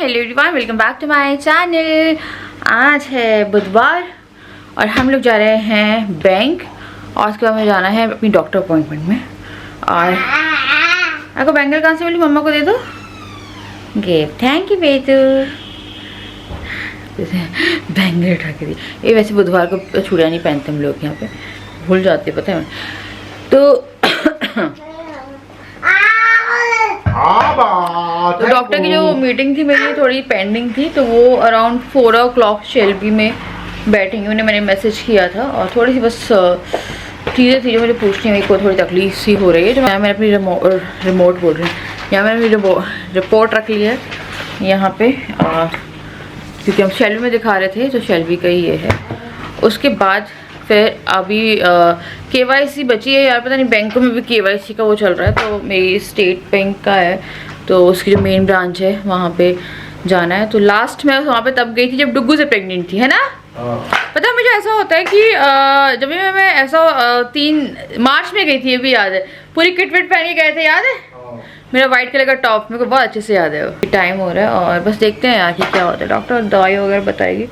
Hello everyone, welcome back to my channel. आज है बुधवार और हम लोग जा रहे हैं बैंक और उसके बाद में जाना है अपनी डॉक्टर अपॉइंटमेंट में। और आपको बैंगल कहाँ से मिली? मम्मा को दे दो गिफ्ट। थैंक यू बेटू। बैंगल उठा के दी। ये वैसे बुधवार को चूड़ियाँ नहीं पहनते हम लोग, यहाँ पे भूल जाते पता है। तो डॉक्टर की जो मीटिंग थी मेरी थोड़ी पेंडिंग थी, तो वो अराउंड 4 o'clock शेल्बी में बैठेंगे। उन्हें मैंने मैसेज किया था और थोड़ी सी बस चीज़ें थी जो मुझे पूछनी हुई, को थोड़ी तकलीफ सी हो रही है। जो मैंने अपनी रिमोट बोल रही हूँ, यहाँ मैंने रिपोर्ट रख ली है यहाँ पे, क्योंकि हम शेल्बी में दिखा रहे थे तो शेल्बी का ही ये है। उसके बाद फिर अभी KYC बची है यार, पता नहीं बैंकों में भी KYC का वो चल रहा है। तो मेरी स्टेट बैंक का है, तो उसकी जो मेन ब्रांच है वहाँ पे जाना है। तो लास्ट मैं वहाँ पे तब गई थी जब डुग्गू से प्रेग्नेंट थी, है ना? पता है मुझे ऐसा होता है कि जब भी मैं ऐसा 3 मार्च में गई थी, ये भी याद है, पूरी किट विट पहन के गए थे, याद है? मेरा वाइट कलर का टॉप मेरे को बहुत अच्छे से याद है। वो टाइम हो रहा है और बस देखते हैं यार कि क्या होता है। डॉक्टर दवाई वगैरह बताएगी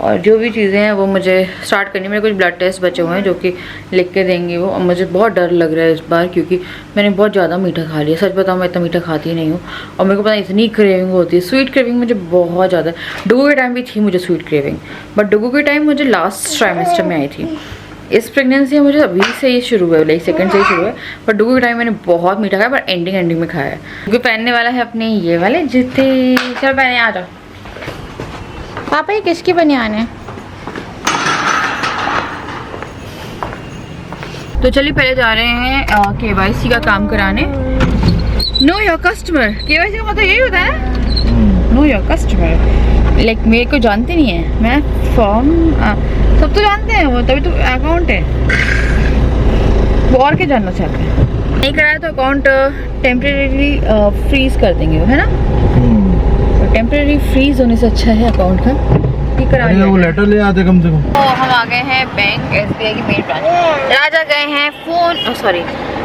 और जो भी चीज़ें हैं वो मुझे स्टार्ट करनी है। मेरे कुछ ब्लड टेस्ट बचे हुए हैं जो कि लिख के देंगे वो। और मुझे बहुत डर लग रहा है इस बार, क्योंकि मैंने बहुत ज़्यादा मीठा खा लिया। सच बताऊँ मैं इतना मीठा खाती नहीं हूँ और मेरे को पता इतनी क्रेविंग होती है। स्वीट क्रेविंग मुझे बहुत ज़्यादा, डुगू के टाइम भी थी मुझे स्वीट क्रेविंग, बट डुगू के टाइम मुझे लास्ट ट्राइमेस्टर में आई थी। इस प्रेगनेंसी में मुझे अभी से ही शुरू हुआ है, लाइक सेकंड से ही शुरू है। पर डुगू के टाइम मैंने बहुत मीठा खाया, पर एंडिंग में खाया है। क्योंकि पहनने वाला है अपने ये वाले जूते। चल पहने, आ जाओ पापा। ये किसकी बनियान है? तो चलिए पहले जा रहे हैं KYC का काम कराने। नो योर कस्टमर, KYC का मतलब यही होता है, नो योर कस्टमर। लाइक मेरे को जानते नहीं है, मैं फॉर्म सब तो जानते हैं, वो तभी तो अकाउंट है। वो और क्या जानना चाहते हैं? नहीं कराया तो अकाउंट टेम्परेरी फ्रीज कर देंगे, है ना? तो टेम्परेरी फ्रीज होने से अच्छा है अकाउंट का करा लिया। वो लेटर ले आते कम से कम। तो हम आ गए हैं बैंक SBI की मेन ब्रांच। राजा गए हैं फोन, सॉरी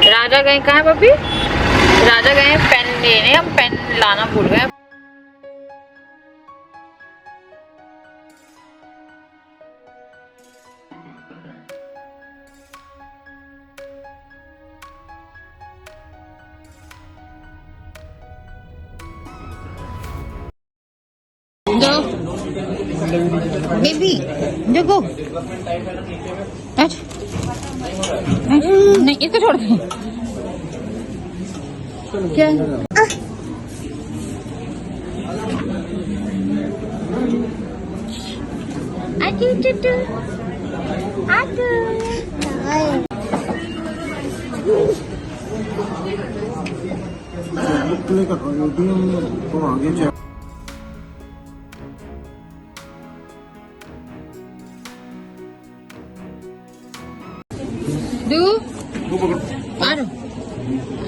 राजा गए कहाँ है बब्बी? राजा गए हैं पेन लेने, हम पेन लाना भूल गए। बेबी देखो, नहीं इसको छोड़ दे। क्या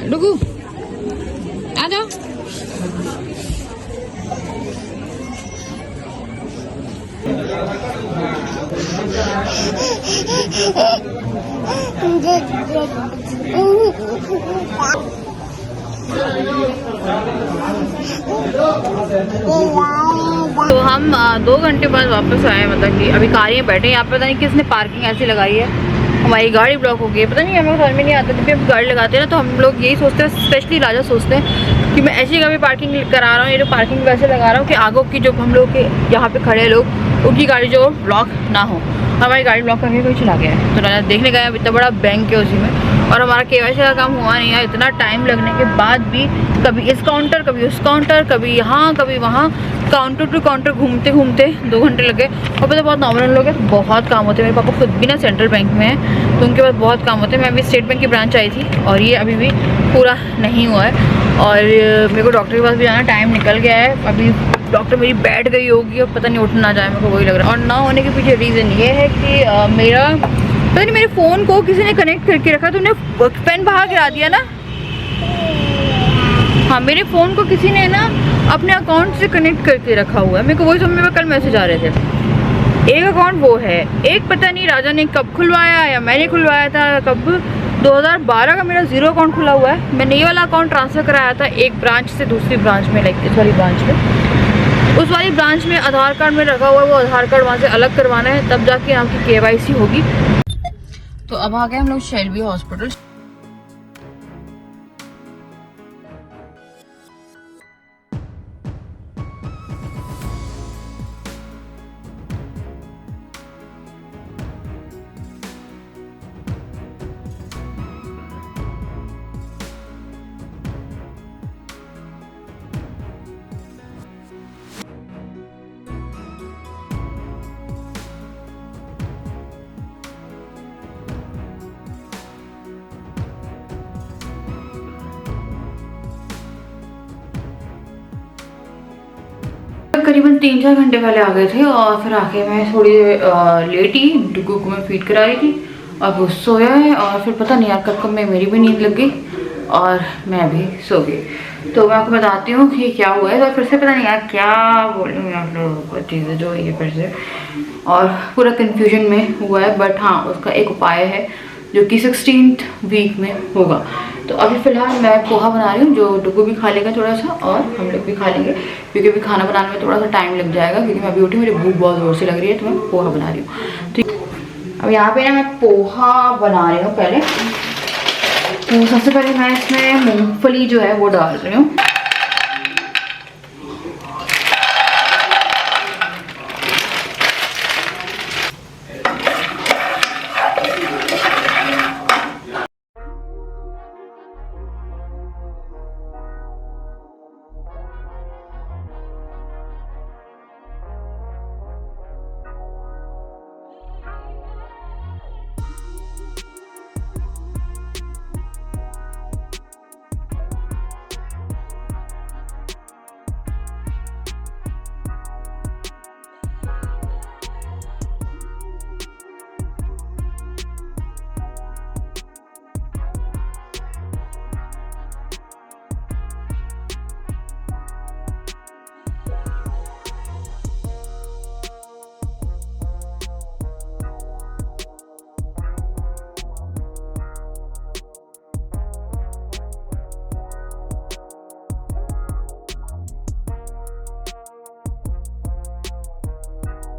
डुगू आ जाओ। तो हम 2 घंटे बाद वापस आए, मतलब कि अभी कार में बैठे। यहाँ पे पता नहीं किसने पार्किंग ऐसी लगाई है, हमारी गाड़ी ब्लॉक हो गई है। पता नहीं हमें समझ में नहीं आता। जब भी हम गाड़ी लगाते हैं ना तो हम लोग यही सोचते हैं, स्पेशली राजा सोचते हैं कि मैं ऐसी कभी पार्किंग करा रहा हूँ, ये जो पार्किंग वैसे लगा रहा हूँ कि आगों की जो हम लोग के यहाँ पे खड़े लोग उनकी गाड़ी जो ब्लॉक ना हो। हमारी गाड़ी ब्लॉक करके कोई चला गया है। तो राजा देखने गया, इतना बड़ा बैंक है उसी में, और हमारा KYC का काम हुआ नहीं है। इतना टाइम लगने के बाद भी कभी इस काउंटर कभी उस काउंटर, कभी यहाँ कभी वहाँ, काउंटर टू काउंटर घूमते घूमते 2 घंटे लगे। और पता बहुत नॉर्मल लोग हैं तो बहुत काम होते हैं। मेरे पापा खुद भी ना सेंट्रल बैंक में है, तो उनके पास बहुत काम होते हैं। मैं अभी स्टेट बैंक की ब्रांच आई थी और ये अभी भी पूरा नहीं हुआ है। और मेरे को डॉक्टर के पास भी जाना, टाइम निकल गया है। अभी डॉक्टर मेरी बैठ गई होगी और पता नहीं उठ ना जाए, मेरे को वही लग रहा है। और ना होने के पीछे रीज़न ये है कि मेरा पता नहीं मेरे फ़ोन को किसी ने कनेक्ट करके रखा, तो उन्हें पेन बाहर गिरा दिया ना। हाँ, मेरे फ़ोन को किसी ने ना अपने अकाउंट से कनेक्ट करके रखा हुआ है। मेरे को वही समझ में कल मैसेज आ रहे थे। एक अकाउंट वो है, एक पता नहीं राजा ने कब खुलवाया या मैंने खुलवाया था कब। 2012 का मेरा 0 अकाउंट खुला हुआ है। मैंने ये वाला अकाउंट ट्रांसफ़र कराया था एक ब्रांच से दूसरी ब्रांच में, लाइक इस वाली ब्रांच में। उस वाली ब्रांच में आधार कार्ड में रखा हुआ है, वो आधार कार्ड वहाँ से अलग करवाना है, तब जाके यहाँ की KYC होगी। तो अब आ गए हम लोग शेल्बी हॉस्पिटल। करीबन 3-4 घंटे पहले आ गए थे और फिर आके मैं थोड़ी लेट ही डुगू को मैं फीड करा रही थी और वो सोया है और फिर पता नहीं यार कब कब में मेरी भी नींद लग गई और मैं भी सो गई। तो मैं आपको बताती हूँ कि क्या हुआ है। तो फिर से पता नहीं यार क्या बोलूँ आप लोगों को, चीज़ें जो ये फिर से और पूरा कन्फ्यूजन में हुआ है। बट हाँ, उसका एक उपाय है जो कि 16th वीक में होगा। तो अभी फ़िलहाल मैं पोहा बना रही हूँ, जो डुगू भी खा लेगा थोड़ा सा और हम लोग भी खा लेंगे, क्योंकि अभी खाना बनाने में थोड़ा सा टाइम लग जाएगा, क्योंकि मैं अभी उठी, मुझे भूख बहुत ज़ोर से लग रही है, तो मैं पोहा बना रही हूँ। ठीक, अब यहाँ पे ना मैं पोहा बना रही हूँ पहले। तो सबसे पहले मैं इसमें मूँगफली जो है वो डाल रही हूँ।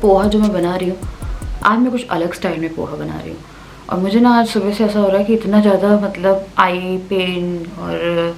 पोहा जो मैं बना रही हूँ आज, मैं कुछ अलग स्टाइल में पोहा बना रही हूँ और मुझे ना आज सुबह से ऐसा हो रहा है कि इतना ज़्यादा मतलब आई पेन और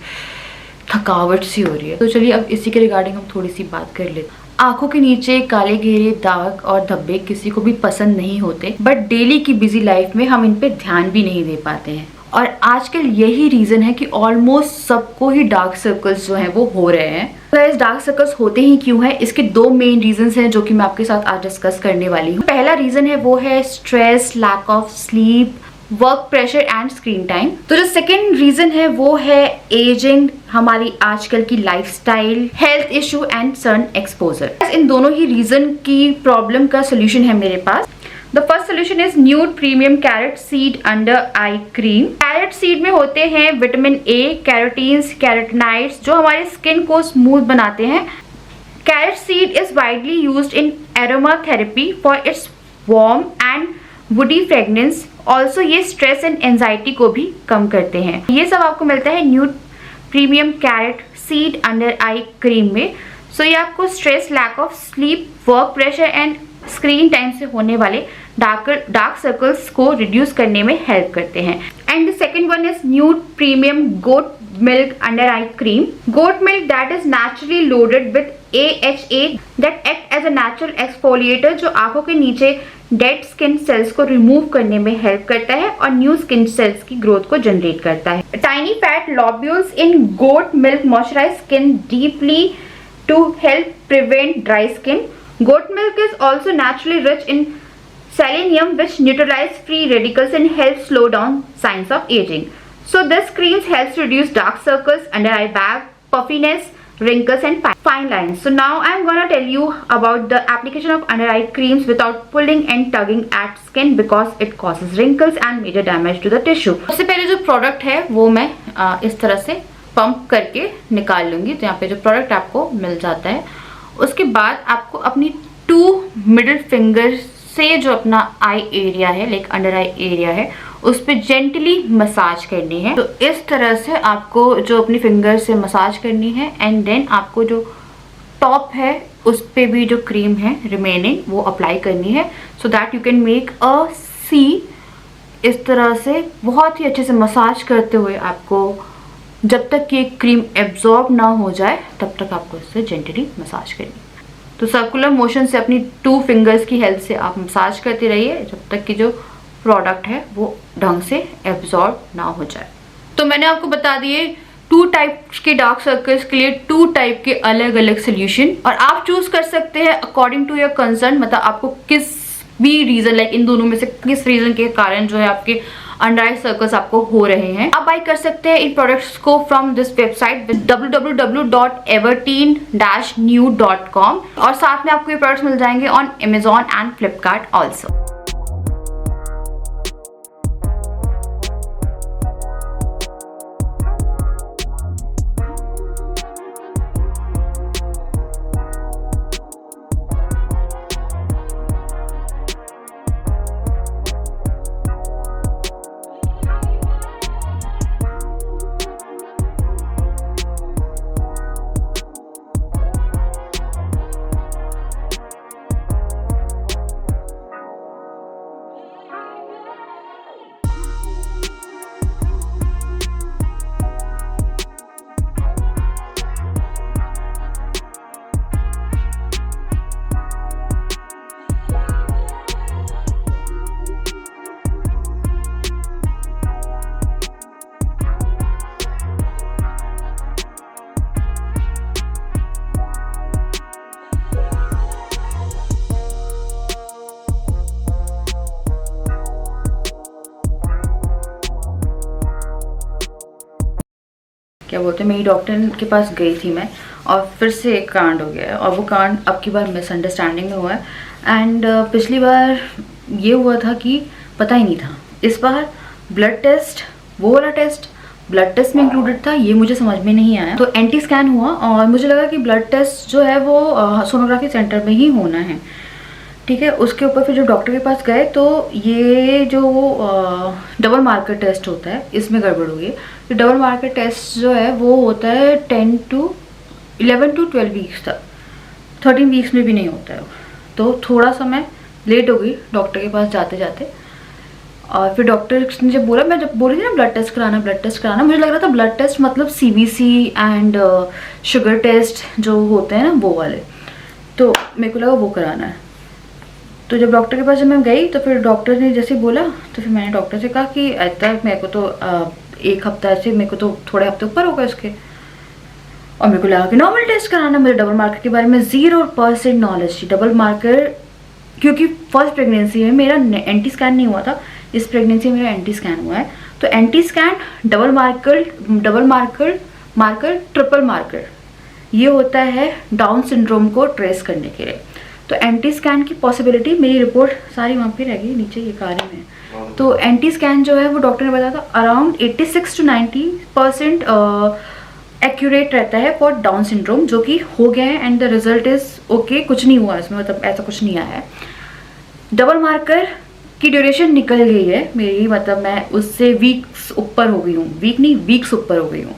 थकावट सी हो रही है। तो चलिए अब इसी के रिगार्डिंग हम थोड़ी सी बात कर लेते हैं। आंखों के नीचे काले घेरे, दाग और धब्बे किसी को भी पसंद नहीं होते, बट डेली की बिजी लाइफ में हम इन पे ध्यान भी नहीं दे पाते हैं और आजकल यही रीज़न है कि ऑलमोस्ट सबको ही डार्क सर्कल्स जो हैं वो हो रहे हैं। तो डार्क सर्कल्स होते ही क्यों है, इसके दो मेन रीजंस हैं जो कि मैं आपके साथ आज डिस्कस करने वाली हूँ। पहला रीजन है वो है stress, lack of sleep, work pressure and screen time. तो जो सेकेंड रीजन है वो है एजिंग, हमारी आजकल की lifestyle, health issue and sun exposure. इन दोनों ही रीजन की प्रॉब्लम का सोल्यूशन है मेरे पास। The first solution is nude premium carrot seed under eye cream. Carrot seed में होते हैं विटामिन ए, कैरोटीन्स, कैरोटिनाइड्स जो हमारे स्किन को स्मूथ बनाते हैं। Carrot seed is widely used in aroma therapy for its warm and woody fragrance. Also ये stress and anxiety को भी कम करते हैं। ये सब आपको मिलता है nude premium carrot seed under eye cream में। सो ये आपको stress, lack of sleep, work pressure and screen time से होने वाले डार्क सर्कल्स को रिड्यूस करने में हेल्प करते हैं। And the second one is nude premium goat milk under eye cream. Goat milk that is naturally loaded with AHA that act as a natural exfoliator, जो आंखों के नीचे डेड स्किन सेल्स को remove करने में help करता है और न्यू स्किन सेल्स की ग्रोथ को जनरेट करता है। Tiny fat lobules in goat milk moisturise skin deeply to help prevent dry skin. Goat milk is also naturally rich in selenium, which neutralize free radicals and help slow down signs of aging. So this cream helps reduce dark circles, under eye bag, puffiness, wrinkles and fine lines. So now I am gonna tell you about the application of under eye creams without pulling and tugging at skin because it causes wrinkles and major damage to the tissue. सबसे पहले जो product है वो मैं इस तरह से pump करके निकाल लूंगी। तो यहाँ पे जो प्रोडक्ट आपको मिल जाता है, उसके बाद आपको अपनी 2 मिडिल फिंगर से जो अपना आई एरिया है, लाइक अंडर आई एरिया है, उस पर जेंटली मसाज करनी है। तो इस तरह से आपको जो अपनी फिंगर से मसाज करनी है एंड देन आपको जो टॉप है उस पे भी जो क्रीम है रिमेनिंग वो अप्लाई करनी है, so that you can make a C. इस तरह से बहुत ही अच्छे से मसाज करते हुए आपको, जब तक कि क्रीम एब्जॉर्ब ना हो जाए तब तक आपको इससे जेंटली मसाज करनी है। तो सर्कुलर मोशन से अपनी 2 फिंगर्स की हेल्प से आप मसाज करते रहिए जब तक कि जो प्रोडक्ट है वो ढंग से एब्जॉर्ब ना हो जाए। तो मैंने आपको बता दिए 2 टाइप्स के डार्क सर्कल्स के लिए 2 टाइप के अलग अलग सोल्यूशन, और आप चूज कर सकते हैं अकॉर्डिंग टू योर कंसर्न, मतलब आपको किस भी रीजन, लाइक इन दोनों में से किस रीजन के कारण जो है आपके अंडर आई सर्कल्स आपको हो रहे हैं। आप बाय कर सकते हैं इन प्रोडक्ट्स को फ्रॉम दिस वेबसाइट www.everteen-new.com, और साथ में आपको ये प्रोडक्ट्स मिल जाएंगे on Amazon and Flipkart also. क्या बोलते हैं, मेरी डॉक्टर के पास गई थी मैं, और फिर से एक कांड हो गया है, और वो कांड अब की बार मिसअंडरस्टैंडिंग में हुआ है। एंड पिछली बार ये हुआ था कि पता ही नहीं था, इस बार ब्लड टेस्ट, वो वाला टेस्ट ब्लड टेस्ट में इंक्लूडेड था, ये मुझे समझ में नहीं आया। तो एंटी स्कैन हुआ और मुझे लगा कि ब्लड टेस्ट जो है वो सोनोग्राफी सेंटर में ही होना है, ठीक है। उसके ऊपर फिर जब डॉक्टर के पास गए तो ये जो डबल मार्कर टेस्ट होता है इसमें गड़बड़ हो गई। तो डबल मार्कर टेस्ट जो है वो होता है 11 to 12 वीक्स तक, 13 वीक्स में भी नहीं होता है। तो थोड़ा सा मैं लेट हो गई डॉक्टर के पास जाते जाते, और फिर डॉक्टर ने जब बोला, मैं जब बोली थी ना ब्लड टेस्ट कराना, मुझे लग रहा था ब्लड टेस्ट मतलब CBC एंड शुगर टेस्ट जो होते हैं ना वो वाले, तो मेरे को लगा वो कराना है। तो जब डॉक्टर के पास जब मैं गई तो फिर डॉक्टर ने जैसे बोला तो फिर मैंने डॉक्टर से कहा कि ऐसा मेरे को तो 1 हफ्ता से, मेरे को तो थोड़े हफ्ते ऊपर होगा इसके, और मेरे को लगा कि नॉर्मल टेस्ट कराना। मुझे डबल मार्कर के बारे में 0% नॉलेज थी। डबल मार्कर क्योंकि फर्स्ट प्रेगनेंसी में मेरा एंटी स्कैन नहीं हुआ था, इस प्रेगनेंसी में मेरा एंटी स्कैन हुआ है। तो anti scan, double marker, triple marker, ये होता है डाउन सिंड्रोम को ट्रेस करने के लिए। तो एंटी स्कैन की पॉसिबिलिटी, मेरी रिपोर्ट सारी वहाँ पे रह गई नीचे ये कार्य में। तो एंटी स्कैन जो है वो डॉक्टर ने बताया था अराउंड 86 to 90% एक्यूरेट रहता है फॉर डाउन सिंड्रोम, जो कि हो गया है and the result is okay, कुछ नहीं हुआ इसमें, मतलब ऐसा कुछ नहीं आया है। डबल मार्कर की ड्यूरेशन निकल गई है मेरी, मतलब मैं उससे वीक्स ऊपर हो गई हूँ, वीक नहीं वीक्स ऊपर हो गई हूँ,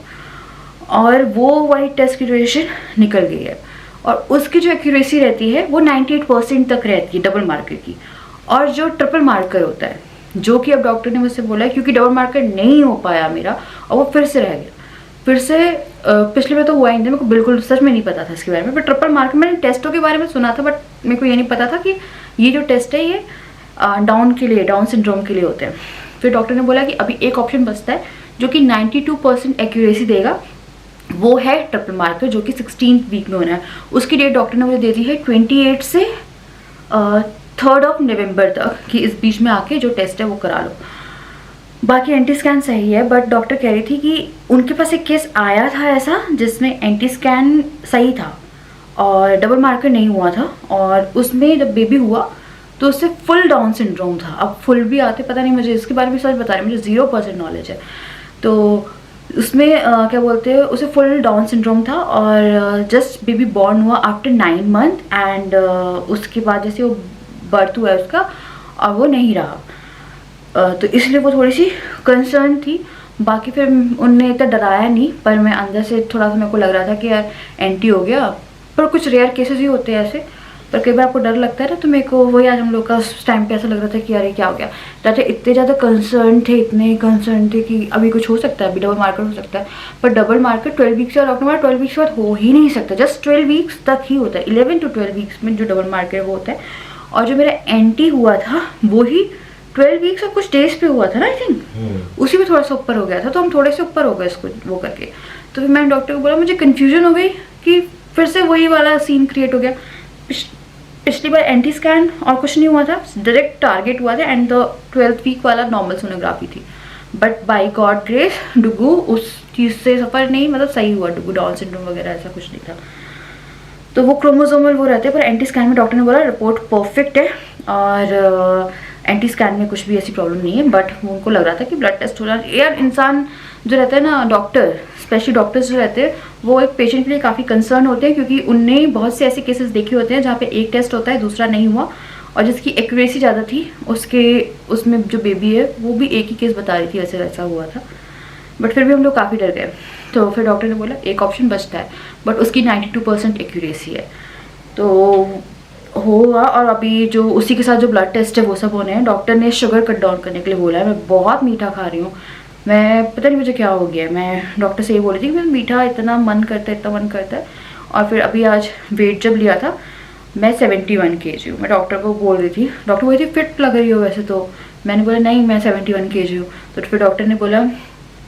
और वो वाली टेस्ट की ड्यूरेशन निकल गई है, और उसकी जो एक्यूरेसी रहती है वो 98% तक रहती है डबल मार्कर की। और जो ट्रिपल मार्कर होता है, जो कि अब डॉक्टर ने मुझसे बोला है, क्योंकि डबल मार्कर नहीं हो पाया मेरा और वो फिर से रह गया, फिर से पिछले में तो हुआ ही नहीं, मेरे को बिल्कुल सच में नहीं पता था इसके बारे में। बट ट्रिपल मार्कर मैंने टेस्टों के बारे में सुना था, बट मेरे को ये नहीं पता था कि ये जो टेस्ट है ये डाउन सिंड्रोम के लिए होते हैं। फिर डॉक्टर ने बोला कि अभी एक ऑप्शन बचता है जो कि 92% एक्यूरेसी देगा, वो है ट्रिपल मार्कर, जो कि 16th वीक में होना है। उसकी डेट डॉक्टर ने मुझे दे दी है 28 से 3rd नवंबर तक, कि इस बीच में आके जो टेस्ट है वो करा लो। बाकी एंटी स्कैन सही है, बट डॉक्टर कह रही थी कि उनके पास एक केस आया था ऐसा जिसमें एंटी स्कैन सही था और डबल मार्कर नहीं हुआ था, और उसमें जब बेबी हुआ तो उससे फुल डाउन सिंड्रोम था। अब फुल भी आते पता नहीं, मुझे इसके बारे में सच बता रही, मुझे 0% नॉलेज है। तो उसमें क्या बोलते हैं, उसे फुल डाउन सिंड्रोम था, और जस्ट बेबी बॉर्न हुआ आफ्टर 9 month, एंड उसके बाद जैसे वो बर्थ हुआ है उसका, और वो नहीं रहा, तो इसलिए वो थोड़ी सी कंसर्न थी। बाकी फिर उनने इतना डराया नहीं, पर मैं अंदर से थोड़ा सा मेरे को लग रहा था कि यार एंटी हो गया पर कुछ रेयर केसेस ही होते हैं ऐसे, पर कई बार आपको डर लगता है ना, तो मेरे को वही आज हम लोग का उस टाइम पे ऐसा लग रहा था कि अरे क्या हो गया। डॉक्टर इतने ज़्यादा इतने कंसर्न थे कि अभी कुछ हो सकता है, अभी डबल मार्कर हो सकता है, पर डबल मार्कर 12 वीक्स और डॉक्टर 12 वीक्स बाद हो ही नहीं सकता, जस्ट 12 वीक्स तक ही होता है। 11 to 12 वीक्स में जो डबल मार्कर वो होता है। और जो मेरा एंटी हुआ था वो ही 12 वीक्स और कुछ डेज पे हुआ था ना, आई थिंक उसी में थोड़ा सा ऊपर हो गया था, तो हम थोड़े से ऊपर हो गए इसको वो करके। तो फिर मैंने डॉक्टर को बोला, मुझे कन्फ्यूजन हो गई कि फिर से वही वाला सीन क्रिएट हो गया। पिछली बार एंटी स्कैन और कुछ नहीं हुआ था, डायरेक्ट टारगेट हुआ था एंड द 12th वीक वाला नॉर्मल सोनोग्राफी थी। बट बाय गॉड ग्रेस डुगू उस चीज़ से सफ़र नहीं, मतलब सही हुआ। डुगू डाउन सिंड्रोम वगैरह ऐसा कुछ नहीं था, तो वो क्रोमोसोमल वो रहते हैं। पर एंटी स्कैन में डॉक्टर ने बोला रिपोर्ट परफेक्ट है और एंटी स्कैन में कुछ भी ऐसी प्रॉब्लम नहीं है। बट उनको लग रहा था कि ब्लड टेस्ट हो रहा है। यार इंसान जो रहता है ना, डॉक्टर स्पेशली डॉक्टर्स जो रहते हैं वो एक पेशेंट के लिए काफ़ी कंसर्न होते हैं, क्योंकि उनने बहुत से ऐसे केसेस देखे होते हैं जहाँ पे एक टेस्ट होता है दूसरा नहीं हुआ, और जिसकी एक्यूरेसी ज़्यादा थी उसमें जो बेबी है वो भी एक ही केस बता रही थी ऐसे वैसा हुआ था। बट फिर भी हम लोग काफ़ी डर गए। तो फिर डॉक्टर ने बोला एक ऑप्शन बचता है, बट उसकी 92% एक्यूरेसी है, तो होगा। और अभी जो उसी के साथ जो ब्लड टेस्ट है वो सब होने हैं। डॉक्टर ने शुगर कट डाउन करने के लिए बोला है। मैं बहुत मीठा खा रही हूँ, मैं पता नहीं मुझे क्या हो गया है। मैं डॉक्टर से ये बोली थी कि मैं मीठा इतना मन करता है। और फिर अभी आज वेट जब लिया था मैं 71 kg हूँ। मैं डॉक्टर को बोल रही थी, डॉक्टर बोली थी फिट लग रही हो वैसे, तो मैंने बोला नहीं मैं 71 kg हूँ। तो फिर डॉक्टर ने बोला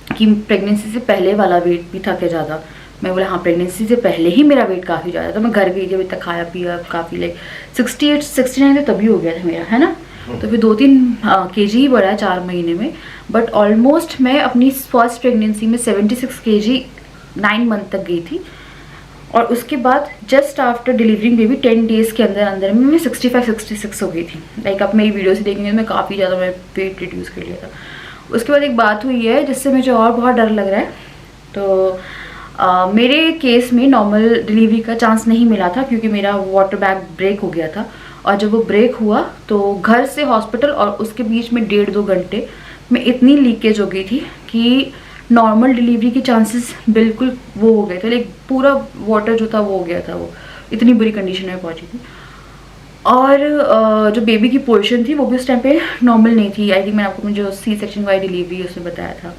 कि प्रेगनेंसी से पहले वाला वेट भी था क्या ज़्यादा। मैं बोला हाँ प्रेगनेंसी से पहले ही मेरा वेट काफ़ी ज़्यादा था। मैं घर गई जब इतना खाया पिया काफ़ी, लाइक 68 69 तो तभी हो गया था मेरा, है ना। तो फिर 2-3 kg ही बढ़ा है 4 महीने में। बट ऑलमोस्ट मैं अपनी फर्स्ट प्रेगनेंसी में 76 kg 9 मंथ तक गई थी, और उसके बाद just after delivering baby 10 days के अंदर में मैं 65-66 हो गई थी। लाइक आप मेरी वीडियो से देखेंगे मैं काफ़ी ज़्यादा मैं वेट रिड्यूस कर लिया था। उसके बाद एक बात हुई है जिससे मुझे और बहुत डर लग रहा है। तो मेरे केस में नॉर्मल डिलीवरी का चांस नहीं मिला था, क्योंकि मेरा वाटर बैग ब्रेक हो गया था। और जब वो ब्रेक हुआ तो घर से हॉस्पिटल और उसके बीच में 1.5-2 घंटे में इतनी लीकेज हो गई थी कि नॉर्मल डिलीवरी के चांसेस बिल्कुल वो हो गए थे। लाइक पूरा वाटर जो था वो हो गया था, वो इतनी बुरी कंडीशन में पहुंची थी। और जो बेबी की पोजीशन थी वो भी उस टाइम पे नॉर्मल नहीं थी। आई थिंक मैंने आपको जो सी सेक्शन वाई डिलीवरी उसमें बताया था।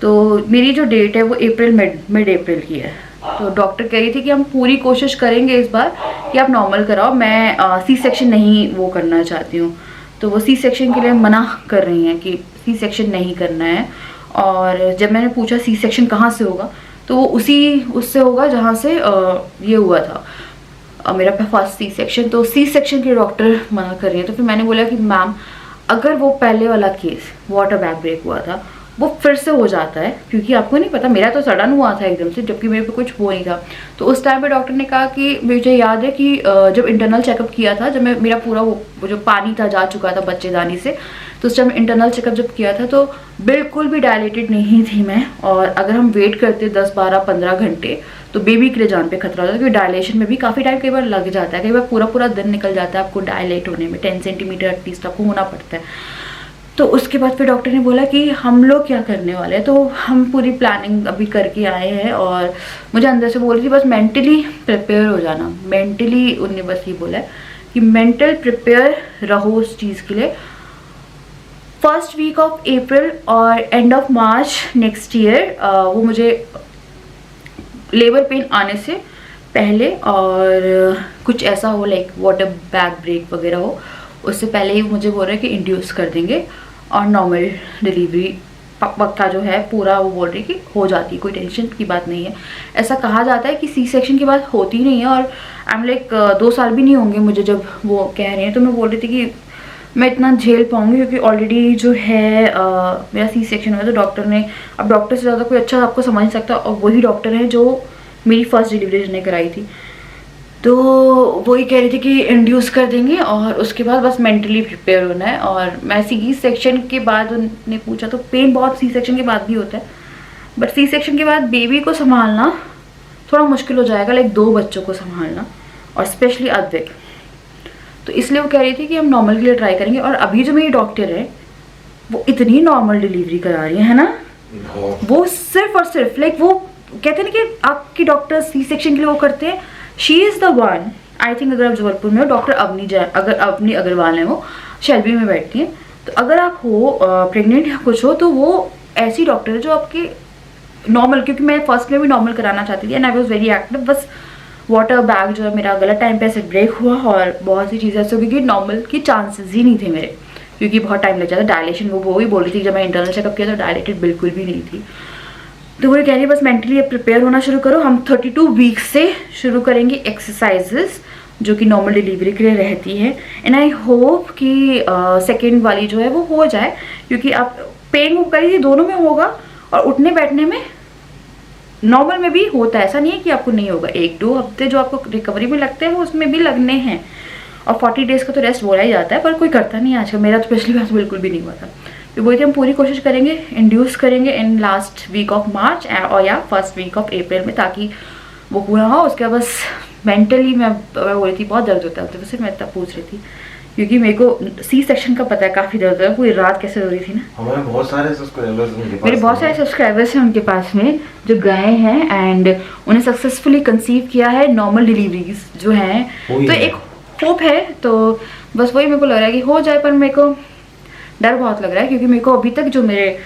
तो मेरी जो डेट है वो मिड अप्रैल की है। तो डॉक्टर कह रही थी कि हम पूरी कोशिश करेंगे इस बार कि आप नॉर्मल कराओ, मैं सी सेक्शन नहीं वो करना चाहती हूँ। तो वो सी सेक्शन के लिए मना कर रही हैं कि सी सेक्शन नहीं करना है। और जब मैंने पूछा सी सेक्शन कहाँ से होगा, तो वो उससे होगा जहाँ से ये हुआ था मेरा फर्स्ट सी सेक्शन। तो सी सेक्शन के डॉक्टर मना कर रही हैं। तो फिर मैंने बोला कि मैम अगर वो पहले वाला केस वाटर बैग ब्रेक हुआ था वो फिर से हो जाता है, क्योंकि आपको नहीं पता, मेरा तो सडन हुआ था एकदम से, जबकि मेरे पे कुछ वो नहीं था। तो उस टाइम पे डॉक्टर ने कहा कि मुझे याद है कि जब इंटरनल चेकअप किया था, जब मेरा पूरा वो जो पानी था जा चुका था बच्चेदानी से, तो उस टाइम इंटरनल चेकअप जब किया था तो बिल्कुल भी डायलेटेड नहीं थी मैं। और अगर हम वेट करते 10, 12, 15 घंटे तो बेबी के लिए जान पे खतरा होता है, क्योंकि डायलेशन में भी काफ़ी टाइम कई बार लग जाता है, कई बार पूरा दिन निकल जाता है आपको डायलेट होने में। 10 सेंटीमीटर एटलीस्ट आपको होना पड़ता है। तो उसके बाद फिर डॉक्टर ने बोला कि हम लोग क्या करने वाले हैं। तो हम पूरी प्लानिंग अभी करके आए हैं, और मुझे अंदर से बोल रही थी बस मेंटली प्रिपेयर हो जाना। मेंटली उन्होंने बस ये बोला है कि मेंटल प्रिपेयर रहो उस चीज़ के लिए। फर्स्ट वीक ऑफ अप्रैल और end of March next year वो मुझे लेबर पेन आने से पहले और कुछ ऐसा हो लाइक वाटर बैग ब्रेक वगैरह हो, उससे पहले ही मुझे बोल रहे हैं कि इंड्यूस कर देंगे और नॉर्मल डिलीवरी पक्का जो है पूरा वो बोल रही कि हो जाती है, कोई टेंशन की बात नहीं है। ऐसा कहा जाता है कि सी सेक्शन की बात होती नहीं है, और आई एम लाइक 2 साल भी नहीं होंगे मुझे जब वो कह रहे हैं। तो मैं बोल रही थी कि मैं इतना झेल पाऊंगी, क्योंकि ऑलरेडी जो है मेरा सी सेक्शन हुआ। तो डॉक्टर ने, अब डॉक्टर से ज़्यादा कोई अच्छा आपको समझ सकता, और वही डॉक्टर है जो मेरी फर्स्ट डिलीवरी जिसने कराई थी। तो वही कह रही थी कि इंड्यूस कर देंगे और उसके बाद बस मेंटली प्रिपेयर होना है। और मैं सी सेक्शन के बाद उन्होंने पूछा तो पेन बहुत सी सेक्शन के बाद भी होता है, बट सी सेक्शन के बाद बेबी को संभालना थोड़ा मुश्किल हो जाएगा, लाइक 2 बच्चों को संभालना, और स्पेशली अद्विक। तो इसलिए वो कह रही थी कि हम नॉर्मल के लिए ट्राई करेंगे। और अभी जो मेरी डॉक्टर है वो इतनी नॉर्मल डिलीवरी करा रही है ना, वो सिर्फ और सिर्फ लाइक वो कहते हैं ना कि आपके डॉक्टर सी सेक्शन के लिए वो करते हैं she is the one, I think अगर आप जबलपुर में हो, डॉक्टर अवनी अग्रवाल है, वो शेल्बी में बैठती हैं। तो अगर आप हो प्रेग्नेंट या कुछ हो तो वो ऐसी डॉक्टर है जो आपके नॉर्मल, क्योंकि मैं फर्स्ट में भी नॉर्मल कराना चाहती थी and I was very active, बस वाटर बैग जो है मेरा गलत टाइम पे ऐसे ब्रेक हुआ और बहुत सी चीज़ें ऐसे, क्योंकि नॉर्मल की चांसेस ही नहीं थे मेरे, क्योंकि बहुत टाइम लग जाता। डायलेशन वो भी बोल रही थी, जब मैं इंटरनल चेकअप किया तो डायलेटेड बिल्कुल भी नहीं थी। तो वो कह रही है बस मेंटली प्रिपेयर होना शुरू करो, हम 32 वीक से शुरू करेंगे एक्सरसाइजेस जो कि नॉर्मल डिलीवरी के लिए रहती है। एंड आई होप कि सेकेंड वाली जो है वो हो जाए, क्योंकि आप पेन करिए दोनों में होगा और उठने बैठने में नॉर्मल में भी होता है, ऐसा नहीं है कि आपको नहीं होगा। 1-2 हफ्ते जो आपको रिकवरी में लगते हैं वो उसमें भी लगने हैं, और 40 डेज़ का तो रेस्ट बोला ही जाता है, पर कोई करता नहीं है आजकल। मेरा तो पिछली बार बिल्कुल भी नहीं हुआ था। तो वही हम पूरी कोशिश करेंगे, इंड्यूस करेंगे in last week of March और या फर्स्ट वीक ऑफ अप्रैल में, ताकि वो पूरा हो। उसके बाद बस मेंटली मैं बोल रही थी बहुत दर्द होता है, तो वैसे मैं इतना पूछ रही थी क्योंकि मेरे को सी सेक्शन का पता है, काफ़ी दर्द होता है, पूरी रात कैसे हो रही थी ना। हमारे बहुत सारे सब्सक्राइबर्स मेरे बहुत सारे सब्सक्राइबर्स हैं उनके पास में जो गए हैं एंड उन्हें सक्सेसफुली कंसीव किया है, नॉर्मल डिलीवरीज जो हैं, तो एक होप है। तो बस वही मेरे को लग रहा है कि हो जाए, पर मेरे को डर बहुत लग रहा है, क्योंकि मेरे को अभी तक जो मेरे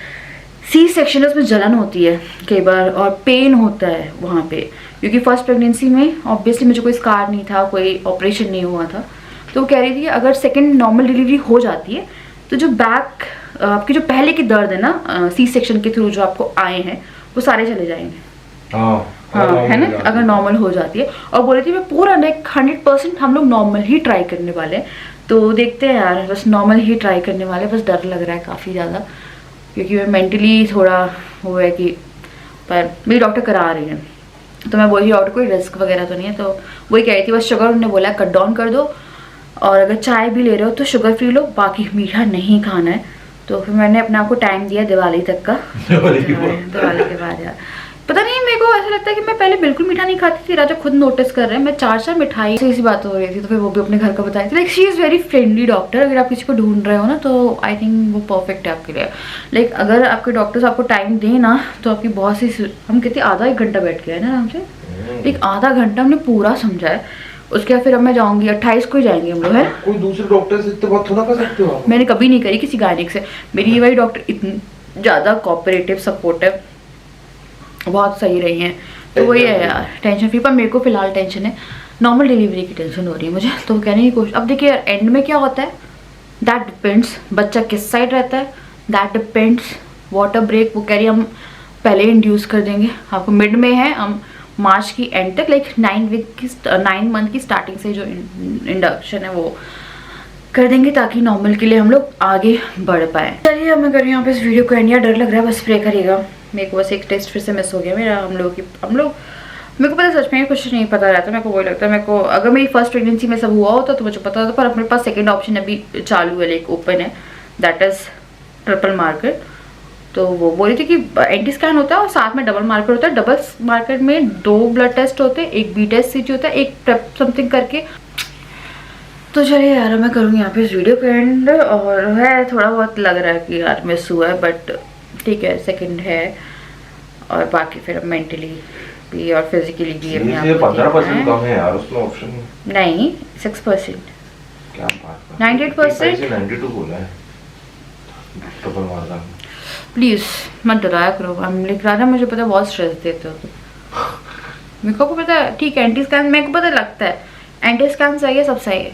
सी सेक्शन है उसमें जलन होती है कई बार और पेन होता है वहाँ पे, क्योंकि फर्स्ट प्रेगनेंसी में ऑब्वियसली मुझे कोई स्कार नहीं था, कोई ऑपरेशन नहीं हुआ था। तो वो कह रही थी अगर सेकंड नॉर्मल डिलीवरी हो जाती है तो जो बैक आपके जो पहले के दर्द है ना सी सेक्शन के थ्रू जो आपको आए हैं वो सारे चले जाएंगे। हाँ है ना, अगर नॉर्मल हो जाती है। और बोले थी मैं पूरा 100% हम लोग नॉर्मल ही ट्राई करने वाले हैं, तो देखते हैं यार, बस नॉर्मल ही ट्राई करने वाले। बस डर लग रहा है काफ़ी ज़्यादा, क्योंकि मैं मेंटली थोड़ा वो है कि, पर मेरी डॉक्टर करा रही है तो मैं बोली डॉक्टर कोई रिस्क वगैरह तो नहीं है। तो वही कह रही थी बस शुगर उन्होंने बोला कट डाउन कर दो, और अगर चाय भी ले रहे हो तो शुगर फ्री लो, बाकी मीठा नहीं खाना है। तो फिर मैंने अपने आप को टाइम दिया दिवाली तक का, दिवाली के बाद यार पता नहीं, मेरे को ऐसा लगता है कि मैं पहले बिल्कुल मीठा नहीं खाती थी। राजा खुद नोटिस कर रहे हैं मैं 4 मिठाई से इसी बात हो रही थी, तो फिर वो भी अपने घर का बताई थी। Like she is very friendly doctor, अगर आप किसी को ढूंढ रहे हो ना तो आई थिंक वो परफेक्ट है आपके लिए। लाइक अगर आपके डॉक्टर्स आपको टाइम दें ना तो आपकी बहुत सी, हम कहते आधा 1 घंटा बैठ गया है ना हमसे, एक आधा घंटा हमने पूरा समझा है। उसके बाद फिर अब मैं जाऊंगी 28 को ही जाएंगे हम लोग, है कोई दूसरे डॉक्टर से इतनी बात थोड़ा कर सकते हो। मैंने कभी नहीं करी किसी गायनिक से। मेरी ये वाली डॉक्टर इतनी ज़्यादा कोऑपरेटिव सपोर्टिव बहुत सही रही हैं, तो वही है यार टेंशन फ्री। पर मेरे को फिलहाल टेंशन है, नॉर्मल डिलीवरी की टेंशन हो रही है मुझे। तो कहने की कोशिश, अब देखिए यार एंड में क्या होता है दैट डिपेंड्स, बच्चा किस साइड रहता है दैट डिपेंड्स। वाटर ब्रेक वो कह रही हम पहले इंड्यूस कर देंगे आपको, मिड में है हम मार्च की एंड तक, लाइक 9 मंथ की स्टार्टिंग से जो इंडक्शन है वो कर देंगे, ताकि नॉर्मल के लिए हम लोग आगे बढ़ पाए। चलिए अब मैं कर रही हूँ यहाँ पे इस वीडियो को एंड। यार डर लग रहा है, बस प्रे करिएगा। मेरे को बस एक टेस्ट फिर से मिस हो गया मेरा, हम लोग मेरे को पता सच में कुछ नहीं पता रहता। मेरे को वही लगता है, मेरे को अगर मेरी फर्स्ट प्रेगनेंसी में सब हुआ होता तो मुझे पता होता, पर अपने पास सेकेंड ऑप्शन अभी चालू है, लाइक ओपन है, दैट इज़ ट्रिपल मार्कर। तो वो बोली थी कि एंटी स्कैन होता है और साथ में डबल मार्कर होता है। डबल मार्कर में 2 ब्लड टेस्ट होते हैं, एक बी टेस्ट सीटी होता है, एक प्रेप समथिंग करके। तो चलिए यार मैं करूँगी यहाँ पे इस वीडियो को एंड, और है थोड़ा बहुत लग रहा है कि यार मिस हुआ है, बट ठीक है सेकंड है, और बाकी फिर मेंटली भी और फिजिकली भी अपने आप को 15% कम है यार उसमें ऑप्शन नहीं 6%, क्या बात 98%, 92 बोला है ट्रिपल मार्कर। प्लीज़ मत डराया करो, हम लिख रहा था, मुझे पता है बहुत स्ट्रेस देते हो तुम, मेरे को पता है। ठीक है एंटी स्कैन मेरे को पता लगता है, एंटी स्कैन सही है, सब सही है,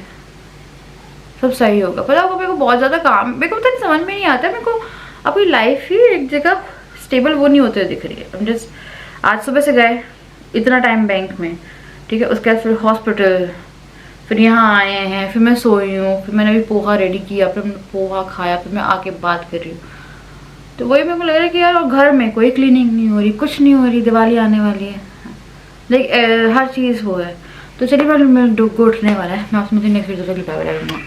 सब सही होगा। पर आपको मेरे को बहुत ज़्यादा काम, मेरे को पता नहीं समझ में नहीं आता, मेरे को अपनी लाइफ ही एक जगह स्टेबल वो नहीं होते दिख रही है। हम जस्ट आज सुबह से गए इतना टाइम बैंक में, ठीक है, उसके बाद फिर हॉस्पिटल, फिर यहाँ आए हैं, फिर मैं सोई हूँ, फिर मैंने अभी पोहा रेडी किया, फिर मैंने पोहा खाया, फिर मैं आके बात कर रही हूँ। तो वही मेरे को लग रहा है कि यार और घर में कोई क्लीनिंग नहीं हो रही, कुछ नहीं हो रही, दिवाली आने वाली है, लाइक हर चीज़ वो है। तो चलिए मैं डुग उठने वाला है, मैं उसमें नेक्स्ट वीडियो तक